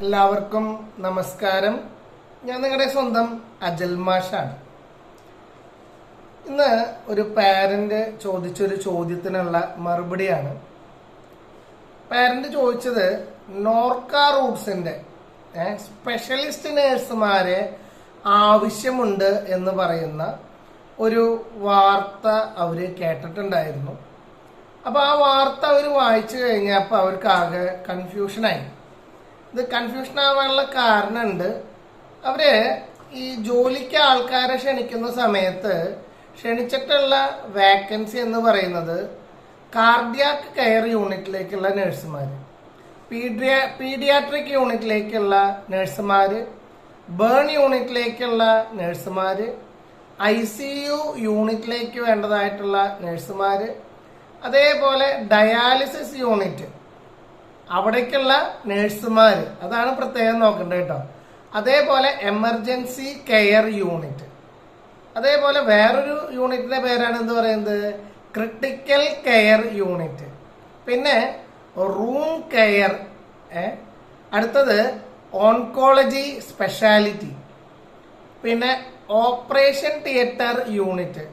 എല്ലാവർക്കും നമസ്കാരം. ഞാൻ നിങ്ങളുടെ സ്വന്തം അജൽ മാഷാണ്. ഇന്ന് ഒരു പാരന്റ് ചോദിച്ചൊരു ചോദ്യത്തിനുള്ള മറുപടിയാണ്. പാരന്റ് ചോദിച്ചത് നോർക്ക റൂട്ട്സിന്റെ സ്പെഷ്യലിസ്റ്റ് നേഴ്സുമാരെ ആവശ്യമുണ്ട് എന്ന് പറയുന്ന ഒരു വാർത്ത അവര് കേട്ടിട്ടുണ്ടായിരുന്നു. അപ്പൊ ആ വാർത്ത അവർ വായിച്ചു കഴിഞ്ഞപ്പോൾ അവർക്ക് ആകെ കൺഫ്യൂഷനായി. ഇത് കൺഫ്യൂഷൻ ആവാനുള്ള കാരണമുണ്ട്. അവര് ഈ ജോലിക്ക് ആൾക്കാരെ ക്ഷണിക്കുന്ന സമയത്ത് ക്ഷണിച്ചിട്ടുള്ള വാക്കൻസി എന്ന് പറയുന്നത് കാർഡിയാക് കെയർ യൂണിറ്റിലേക്കുള്ള നഴ്സുമാര്, പീഡിയാട്രിക് യൂണിറ്റിലേക്കുള്ള നഴ്സുമാര്, ബേൺ യൂണിറ്റിലേക്കുള്ള നഴ്സുമാര്, ICU യൂണിറ്റിലേക്ക് വേണ്ടതായിട്ടുള്ള നഴ്സുമാര്, അതേപോലെ ഡയാലിസിസ് യൂണിറ്റ് അവിടേക്കുള്ള നഴ്സുമാര്, അതാണ് പ്രത്യേകം നോക്കേണ്ടത് കേട്ടോ. അതേപോലെ എമർജൻസി കെയർ യൂണിറ്റ്, അതേപോലെ വേറൊരു യൂണിറ്റിന്റെ പേരാണ് എന്ത് പറയുന്നത്, ക്രിട്ടിക്കൽ കെയർ യൂണിറ്റ്, പിന്നെ റൂം കെയർ, അടുത്തത് ഓൺകോളജി സ്പെഷ്യാലിറ്റി, പിന്നെ ഓപ്പറേഷൻ തിയേറ്റർ യൂണിറ്റ്,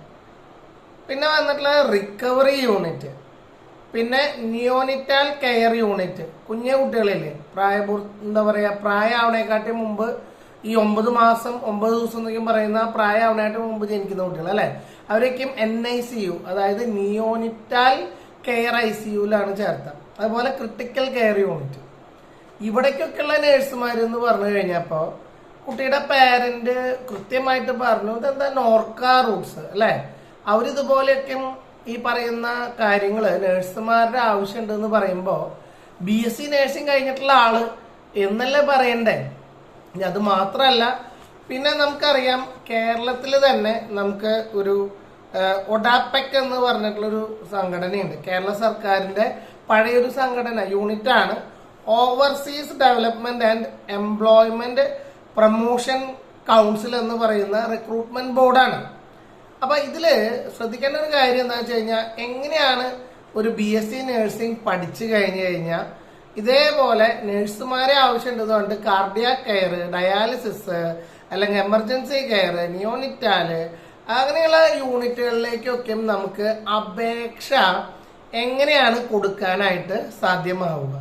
പിന്നെ വന്നിട്ടുള്ള റിക്കവറി യൂണിറ്റ്, പിന്നെ നിയോനിറ്റാൽ കെയർ യൂണിറ്റ്. കുഞ്ഞു കുട്ടികളില്ലേ, പ്രായമാവണേക്കാട്ടി മുമ്പ് ഈ 9 മാസം 9 ദിവസം എന്നൊക്കെ പറയുന്ന പ്രായമാവണേക്കാട്ടി മുമ്പ് ജനിക്കുന്ന കുട്ടികൾ അല്ലെ, അവരൊക്കെയും NICU, അതായത് നിയോനിറ്റാൽ കെയർ ICUലാണ് ചേർത്ത. അതുപോലെ ക്രിട്ടിക്കൽ കെയർ യൂണിറ്റ്. ഇവിടേക്കൊക്കെയുള്ള നേഴ്സുമാർ എന്ന് പറഞ്ഞു കഴിഞ്ഞപ്പോ കുട്ടിയുടെ പാരന്റ് കൃത്യമായിട്ട് പറഞ്ഞു ഇതെന്താ നോർക്ക റൂട്ട്സ് അല്ലെ, അവരിതുപോലെയൊക്കെ ഈ പറയുന്ന കാര്യങ്ങള് നഴ്സുമാരുടെ ആവശ്യമുണ്ടെന്ന് പറയുമ്പോൾ BSc നഴ്സിംഗ് കഴിഞ്ഞിട്ടുള്ള ആള് എന്നല്ലേ പറയണ്ടേ. അത് മാത്രല്ല, പിന്നെ നമുക്കറിയാം കേരളത്തിൽ തന്നെ നമുക്ക് ഒരു ഒഡാപെക് എന്ന് പറഞ്ഞിട്ടുള്ളൊരു സംഘടനയുണ്ട്. കേരള സർക്കാരിന്റെ പഴയൊരു സംഘടന യൂണിറ്റാണ് overseas development and employment promotion council എന്ന് പറയുന്ന റിക്രൂട്ട്മെന്റ് ബോർഡാണ്. അപ്പൊ ഇതില് ശ്രദ്ധിക്കേണ്ട ഒരു കാര്യം എന്താ വെച്ച് കഴിഞ്ഞാൽ, എങ്ങനെയാണ് ഒരു BSc നഴ്സിംഗ് പഠിച്ചു കഴിഞ്ഞു കഴിഞ്ഞാൽ ഇതേപോലെ നഴ്സുമാരെ ആവശ്യമുണ്ടെന്ന് പറഞ്ഞിട്ട് കാർഡിയാക് കെയർ, ഡയാലിസിസ്, അല്ലെങ്കിൽ എമർജൻസി കെയർ, നിയോനിറ്റാല് അങ്ങനെയുള്ള യൂണിറ്റുകളിലേക്കൊക്കെ നമുക്ക് അപേക്ഷ എങ്ങനെയാണ് കൊടുക്കാനായിട്ട് സാധ്യമാവുക.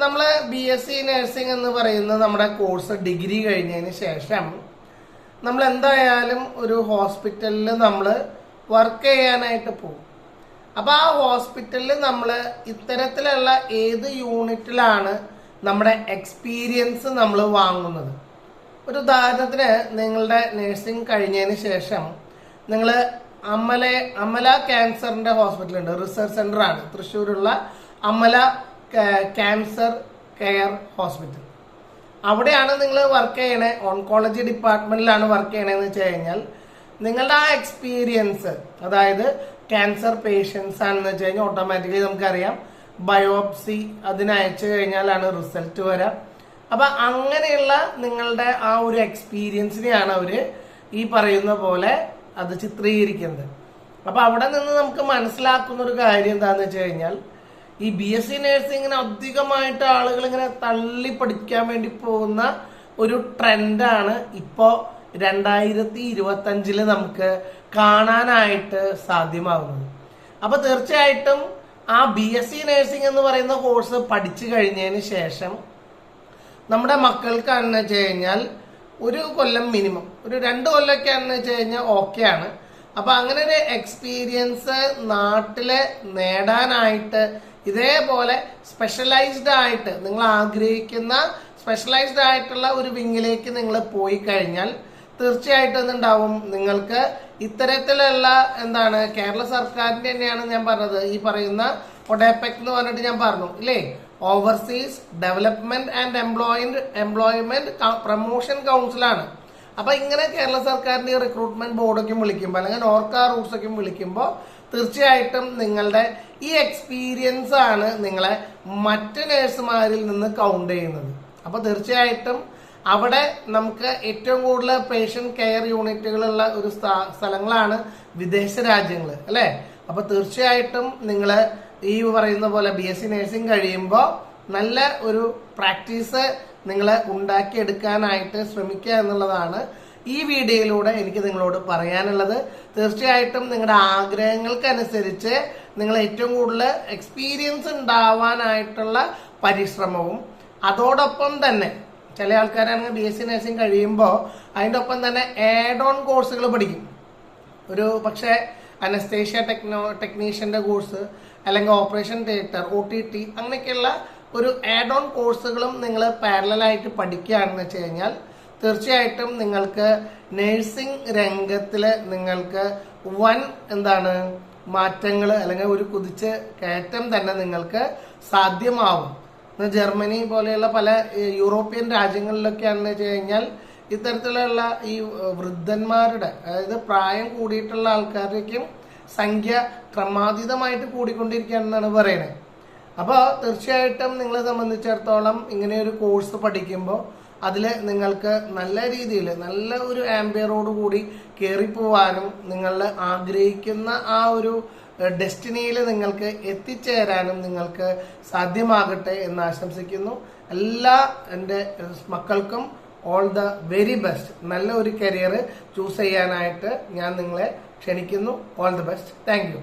നമ്മള് BSc നഴ്സിംഗ് എന്ന് പറയുന്ന നമ്മുടെ കോഴ്സ് ഡിഗ്രി കഴിഞ്ഞതിന് ശേഷം നമ്മൾ എന്തായാലും ഒരു ഹോസ്പിറ്റലിൽ നമ്മൾ വർക്ക് ചെയ്യാനായിട്ട് പോകും. അപ്പൊ ആ ഹോസ്പിറ്റലിൽ നമ്മൾ ഇത്തരത്തിലുള്ള ഏത് യൂണിറ്റിലാണ് നമ്മുടെ എക്സ്പീരിയൻസ് നമ്മൾ വാങ്ങുന്നത്. ഒരു ഉദാഹരണത്തിന്, നിങ്ങളുടെ നഴ്സിംഗ് കഴിഞ്ഞതിന് ശേഷം നിങ്ങൾ അമല ക്യാൻസറിന്റെ ഹോസ്പിറ്റലുണ്ട്, റിസർച്ച് സെന്റർ ആണ് തൃശ്ശൂരുള്ള അമല ക്യാൻസർ കെയർ ഹോസ്പിറ്റൽ. അവിടെയാണ് നിങ്ങൾ വർക്ക് ചെയ്യണേ, ഓൺകോളജി ഡിപ്പാർട്ട്മെന്റിലാണ് വർക്ക് ചെയ്യണേന്ന് വെച്ച് കഴിഞ്ഞാൽ നിങ്ങളുടെ ആ എക്സ്പീരിയൻസ്, അതായത് ക്യാൻസർ പേഷ്യൻസ് ആണെന്ന് വെച്ച് കഴിഞ്ഞാൽ ഓട്ടോമാറ്റിക്കലി നമുക്കറിയാം ബയോപ്സി അതിനയച്ചു കഴിഞ്ഞാലാണ് റിസൾട്ട് വരാം. അപ്പൊ അങ്ങനെയുള്ള നിങ്ങളുടെ ആ ഒരു എക്സ്പീരിയൻസിനെയാണ് അവര് ഈ പറയുന്ന പോലെ അത് ചിത്രീകരിക്കുന്നത്. അപ്പൊ അവിടെ നിന്ന് നമുക്ക് മനസ്സിലാക്കുന്ന ഒരു കാര്യം എന്താന്ന് വെച്ച് കഴിഞ്ഞാൽ, ഈ BSc നഴ്സിംഗിന് അധികമായിട്ട് ആളുകൾ ഇങ്ങനെ തള്ളി പഠിക്കാൻ വേണ്ടി പോകുന്ന ഒരു ട്രെൻഡാണ് ഇപ്പോ 2025 നമുക്ക് കാണാനായിട്ട് സാധ്യമാകുന്നത്. അപ്പൊ തീർച്ചയായിട്ടും ആ BSc നഴ്സിംഗ് എന്ന് പറയുന്ന കോഴ്സ് പഠിച്ചു കഴിഞ്ഞതിന് ശേഷം നമ്മുടെ മക്കൾക്കാണെന്ന് വെച്ച് കഴിഞ്ഞാൽ ഒരു കൊല്ലം മിനിമം, ഒരു 2 കൊല്ലമൊക്കെ ആണെന്ന് വെച്ച് കഴിഞ്ഞാൽ ഓക്കെയാണ്. അപ്പൊ അങ്ങനെ ഒരു എക്സ്പീരിയൻസ് നാട്ടില് നേടാനായിട്ട് ഇതേപോലെ സ്പെഷ്യലൈസ്ഡ് ആയിട്ട് നിങ്ങൾ ആഗ്രഹിക്കുന്ന സ്പെഷ്യലൈസ്ഡ് ആയിട്ടുള്ള ഒരു വിങ്ങിലേക്ക് നിങ്ങൾ പോയി കഴിഞ്ഞാൽ തീർച്ചയായിട്ടും എന്തുണ്ടാവും, നിങ്ങൾക്ക് ഇത്തരത്തിലുള്ള കേരള സർക്കാരിന്റെ തന്നെയാണ് ഞാൻ പറഞ്ഞത്, ഈ പറയുന്ന ഒഡാപെക് എന്ന് പറഞ്ഞിട്ട് ഞാൻ പറഞ്ഞു ഇല്ലേ, overseas development and employment promotion കൗൺസിലാണ്. അപ്പൊ ഇങ്ങനെ കേരള സർക്കാരിന്റെ റിക്രൂട്ട്മെന്റ് ബോർഡൊക്കെ വിളിക്കുമ്പോൾ, അല്ലെങ്കിൽ നോർക്ക റൂട്ട്സ് ഒക്കെ വിളിക്കുമ്പോൾ തീർച്ചയായിട്ടും നിങ്ങളുടെ ഈ എക്സ്പീരിയൻസ് ആണ് നിങ്ങളെ മറ്റ് നഴ്സുമാരിൽ നിന്ന് കൗണ്ട് ചെയ്യുന്നത്. അപ്പൊ തീർച്ചയായിട്ടും അവിടെ നമുക്ക് ഏറ്റവും കൂടുതൽ പേഷ്യന്റ് കെയർ യൂണിറ്റുകളുള്ള ഒരു സ്ഥലങ്ങളാണ് വിദേശ രാജ്യങ്ങൾ അല്ലെ. അപ്പൊ തീർച്ചയായിട്ടും നിങ്ങൾ ഈ പറയുന്ന പോലെ BSc നഴ്സിംഗ് കഴിയുമ്പോൾ നല്ല ഒരു പ്രാക്ടീസ് നിങ്ങൾ ഉണ്ടാക്കിയെടുക്കാനായിട്ട് ശ്രമിക്കുക എന്നുള്ളതാണ് ഈ വീഡിയോയിലൂടെ എനിക്ക് നിങ്ങളോട് പറയാനുള്ളത്. തീർച്ചയായിട്ടും നിങ്ങളുടെ ആഗ്രഹങ്ങൾക്കനുസരിച്ച് നിങ്ങൾ ഏറ്റവും കൂടുതൽ എക്സ്പീരിയൻസ് ഉണ്ടാവാനായിട്ടുള്ള പരിശ്രമവും അതോടൊപ്പം തന്നെ ചില ആൾക്കാരാണെങ്കിൽ BSc നഴ്സിംഗ് കഴിയുമ്പോൾ അതിൻ്റെ ഒപ്പം തന്നെ ആഡ് ഓൺ കോഴ്സുകൾ പഠിക്കും. ഒരു പക്ഷേ അനസ്തേഷ്യ ടെക്നീഷ്യന്റെ കോഴ്സ് അല്ലെങ്കിൽ ഓപ്പറേഷൻ തിയേറ്റർ OTT അങ്ങനെയൊക്കെയുള്ള ഒരു ആഡ് ഓൺ കോഴ്സുകളും നിങ്ങൾ പാരലായിട്ട് പഠിക്കുകയാണെന്ന് വെച്ച് കഴിഞ്ഞാൽ തീർച്ചയായിട്ടും നിങ്ങൾക്ക് നഴ്സിംഗ് രംഗത്തിൽ നിങ്ങൾക്ക് എന്താണ് മാറ്റങ്ങൾ അല്ലെങ്കിൽ ഒരു കുതിച്ച് കയറ്റം തന്നെ നിങ്ങൾക്ക് സാധ്യമാവും. ജർമ്മനി പോലെയുള്ള പല യൂറോപ്യൻ രാജ്യങ്ങളിലൊക്കെയാണെന്ന് വെച്ച് കഴിഞ്ഞാൽ ഇത്തരത്തിലുള്ള ഈ വൃദ്ധന്മാരുടെ അതായത് പ്രായം കൂടിയിട്ടുള്ള ആൾക്കാരുടെയും സംഖ്യ ക്രമാതീതമായിട്ട് കൂടിക്കൊണ്ടിരിക്കുകയാണെന്നാണ് പറയുന്നത്. അപ്പോൾ തീർച്ചയായിട്ടും നിങ്ങളെ സംബന്ധിച്ചിടത്തോളം ഇങ്ങനെ ഒരു കോഴ്സ് പഠിക്കുമ്പോൾ അതിൽ നിങ്ങൾക്ക് നല്ല രീതിയിൽ നല്ല ഒരു ആംബിയറോട് കൂടി കയറിപ്പോവാനും നിങ്ങൾ ആഗ്രഹിക്കുന്ന ആ ഒരു ഡെസ്റ്റിനിയിൽ നിങ്ങൾക്ക് എത്തിച്ചേരാനും നിങ്ങൾക്ക് സാധ്യമാകട്ടെ എന്ന് ആശംസിക്കുന്നു. എല്ലാ എൻ്റെ മക്കൾക്കും ഓൾ ദ വെരി ബെസ്റ്റ്. നല്ല ഒരു കരിയർ ചൂസ് ചെയ്യാനായിട്ട് ഞാൻ നിങ്ങളെ ക്ഷണിക്കുന്നു. All the best. Thank you.